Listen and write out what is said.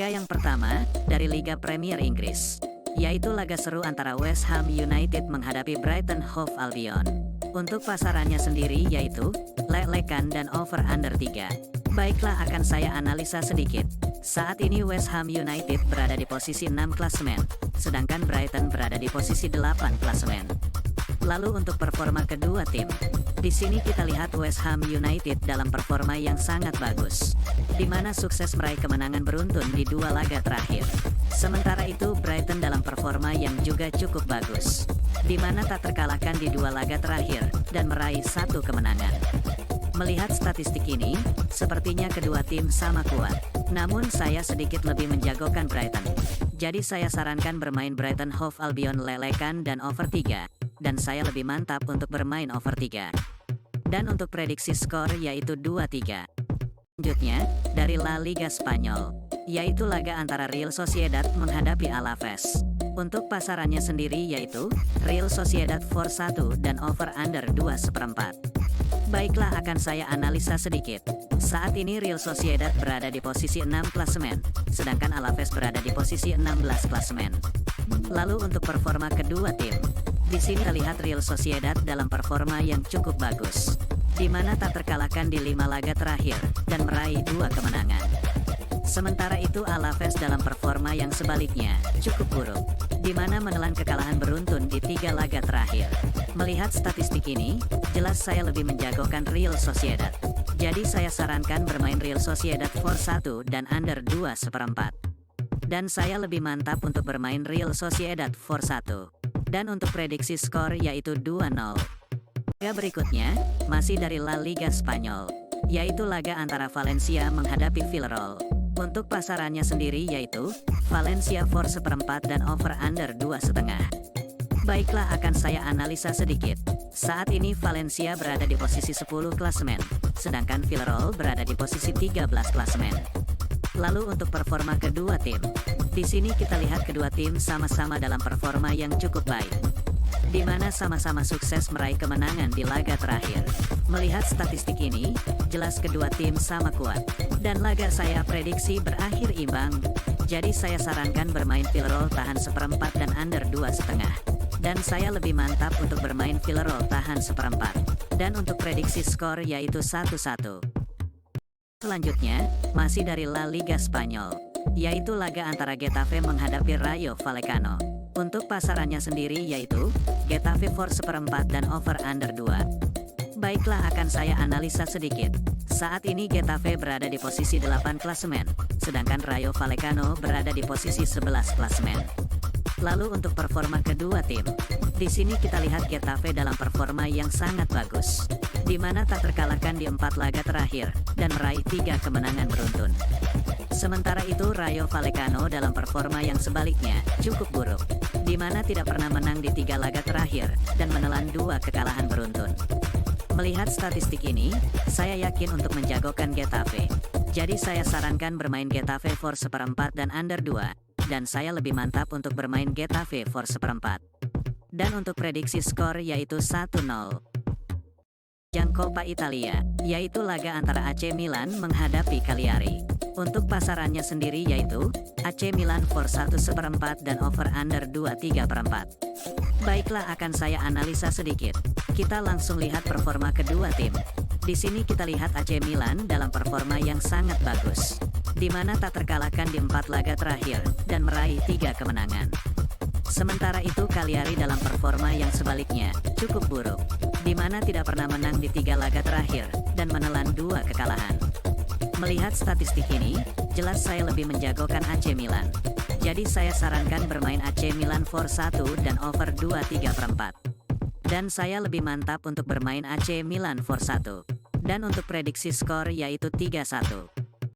Laga yang pertama, dari Liga Premier Inggris, yaitu laga seru antara West Ham United menghadapi Brighton Hove Albion. Untuk pasarannya sendiri yaitu, lelekan dan over-under 3. Baiklah akan saya analisa sedikit. Saat ini West Ham United berada di posisi 6 klasemen, sedangkan Brighton berada di posisi 8 klasemen. Lalu untuk performa kedua tim, di sini kita lihat West Ham United dalam performa yang sangat bagus, di mana sukses meraih kemenangan beruntun di 2 laga terakhir. Sementara itu Brighton dalam performa yang juga cukup bagus, di mana tak terkalahkan di 2 laga terakhir dan meraih 1 kemenangan. Melihat statistik ini, sepertinya kedua tim sama kuat. Namun saya sedikit lebih menjagokan Brighton. Jadi saya sarankan bermain Brighton Hove Albion lelekan dan over 3. Dan saya lebih mantap untuk bermain over 3. Dan untuk prediksi skor yaitu 2-3. Selanjutnya, dari La Liga Spanyol, yaitu laga antara Real Sociedad menghadapi Alaves. Untuk pasarannya sendiri yaitu, Real Sociedad for 1 dan over under 2/4. Baiklah akan saya analisa sedikit. Saat ini Real Sociedad berada di posisi 6 klasemen, sedangkan Alaves berada di posisi 16 klasemen. Lalu untuk performa kedua tim, di sini terlihat Real Sociedad dalam performa yang cukup bagus, di mana tak terkalahkan di 5 laga terakhir dan meraih 2 kemenangan. Sementara itu Alaves dalam performa yang sebaliknya cukup buruk, di mana menelan kekalahan beruntun di 3 laga terakhir. Melihat statistik ini, jelas saya lebih menjagokan Real Sociedad. Jadi saya sarankan bermain Real Sociedad for 1 dan under 2/4. Dan saya lebih mantap untuk bermain Real Sociedad for 1. Dan untuk prediksi skor yaitu 2-0. Laga berikutnya, masih dari La Liga Spanyol, yaitu laga antara Valencia menghadapi Villarreal. Untuk pasarannya sendiri yaitu, Valencia for 1/4 dan over under 2,5. Baiklah akan saya analisa sedikit. Saat ini Valencia berada di posisi 10 klasemen, sedangkan Villarreal berada di posisi 13 klasemen. Lalu untuk performa kedua tim, di sini kita lihat kedua tim sama-sama dalam performa yang cukup baik, di mana sama-sama sukses meraih kemenangan di laga terakhir. Melihat statistik ini, jelas kedua tim sama kuat, dan laga saya prediksi berakhir imbang. Jadi saya sarankan bermain Villarreal tahan 1/4 dan under 2,5. Dan saya lebih mantap untuk bermain Villarreal tahan 1/4. Dan untuk prediksi skor yaitu 1-1. Selanjutnya, masih dari La Liga Spanyol, yaitu laga antara Getafe menghadapi Rayo Vallecano. Untuk pasarannya sendiri yaitu, Getafe for 1/4 dan over under 2. Baiklah akan saya analisa sedikit. Saat ini Getafe berada di posisi 8 klasemen, sedangkan Rayo Vallecano berada di posisi 11 klasemen. Lalu untuk performa kedua tim, di sini kita lihat Getafe dalam performa yang sangat bagus, di mana tak terkalahkan di 4 laga terakhir dan meraih 3 kemenangan beruntun. Sementara itu Rayo Vallecano dalam performa yang sebaliknya cukup buruk, di mana tidak pernah menang di 3 laga terakhir dan menelan 2 kekalahan beruntun. Melihat statistik ini, saya yakin untuk menjagokan Getafe. Jadi saya sarankan bermain Getafe for 1/4 dan under 2. Dan saya lebih mantap untuk bermain Getafe for 1/4. Dan untuk prediksi skor yaitu 1-0. Yang Coppa Italia, yaitu laga antara AC Milan menghadapi Cagliari. Untuk pasarannya sendiri yaitu, AC Milan for 1/4 dan over under 2,3/4. Baiklah akan saya analisa sedikit. Kita langsung lihat performa kedua tim. Di sini kita lihat AC Milan dalam performa yang sangat bagus, di mana tak terkalahkan di 4 laga terakhir dan meraih 3 kemenangan. Sementara itu Cagliari dalam performa yang sebaliknya cukup buruk, di mana tidak pernah menang di 3 laga terakhir dan menelan 2 kekalahan. Melihat statistik ini, jelas saya lebih menjagokan AC Milan. Jadi saya sarankan bermain AC Milan for 1 dan over 2,3/4. Dan saya lebih mantap untuk bermain AC Milan for 1. Dan untuk prediksi skor yaitu 3-1.